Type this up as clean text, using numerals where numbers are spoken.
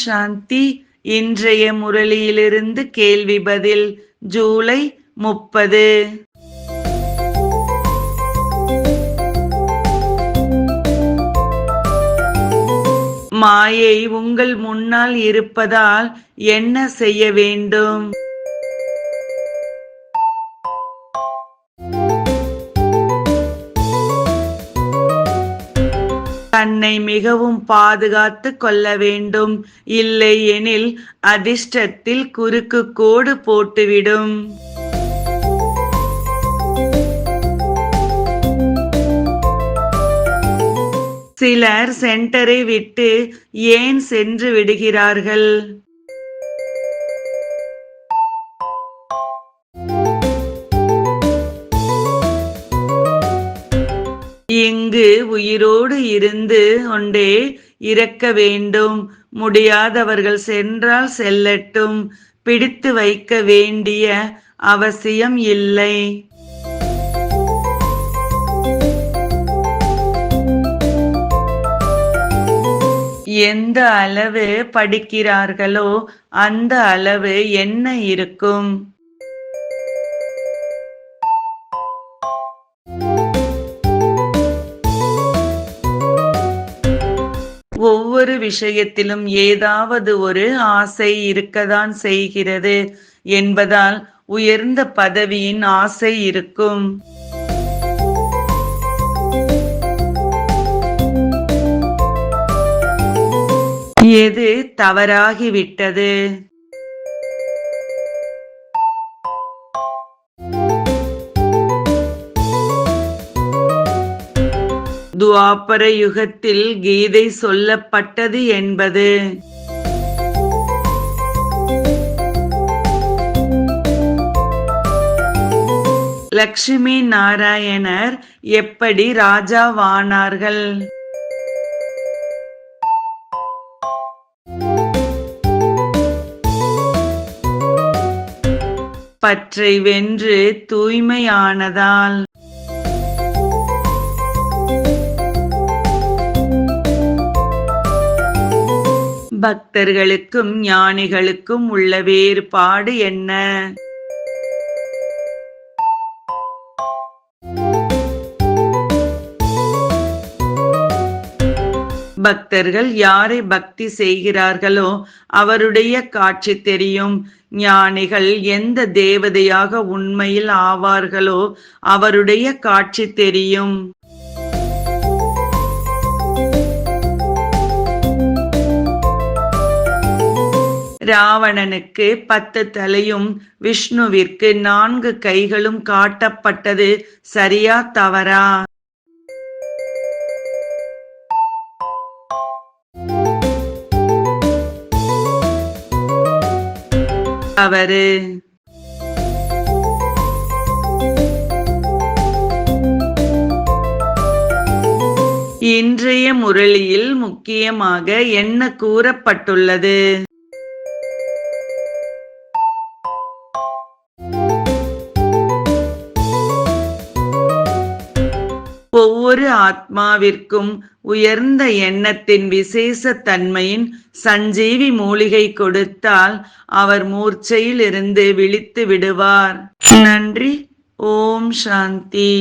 சாந்தி. இன்றைய முரளியிலிருந்து கேள்வி பதில். ஜூலை 30. மாயை உங்கள் முன்னால் இருப்பதால் என்ன செய்ய வேண்டும்? தன்னை மிகவும் பாதுகாத்து கொள்ள வேண்டும். இல்லை எனில் அதிர்ஷ்டத்தில் குறுக்கு கோடு போட்டுவிடும். சிலர் சென்டரை விட்டு ஏன் சென்று விடுகிறார்கள்? இங்கு உயிரோடு இருந்து கொண்டே இருக்க வேண்டும். முடியாதவர்கள் சென்றால் செல்லட்டும். பிடித்து வைக்க வேண்டிய அவசியம் இல்லை. எந்த அளவு படிக்கிறார்களோ அந்த அளவு என்ன இருக்கும்? ஒவ்வொரு விஷயத்திலும் ஏதாவது ஒரு ஆசை இருக்கத்தான் செய்கிறது என்பதால் உயர்ந்த பதவியின் ஆசை இருக்கும். எது தவறாகிவிட்டது? துவாபர யுகத்தில் கீதை சொல்லப்பட்டது என்பது. லட்சுமி நாராயணர் எப்படி ராஜாவானார்கள்? பற்றை வென்று தூய்மையானதால். பக்தர்களுக்கும் ஞானிகளுக்கும் உள்ள வேறுபாடு என்ன? பக்தர்கள் யாரை பக்தி செய்கிறார்களோ அவருடைய காட்சி தெரியும். ஞானிகள் எந்த தேவதையாக உண்மையில் ஆவார்களோ அவருடைய காட்சி தெரியும். ராவணனுக்கு 10 தலையும் விஷ்ணுவிற்கு 4 கைகளும் காட்டப்பட்டது சரியா தவறா? தவறு. இன்றைய முரளியில் முக்கியமாக என்ன கூறப்பட்டுள்ளது? ஒவ்வொரு ஆத்மாவிற்கும் உயர்ந்த எண்ணத்தின் விசேஷ தன்மையின் சஞ்சீவி மூலிகை கொடுத்தால் அவர் மூர்ச்சையில் இருந்து விழித்து விடுவார். நன்றி. ஓம் சாந்தி.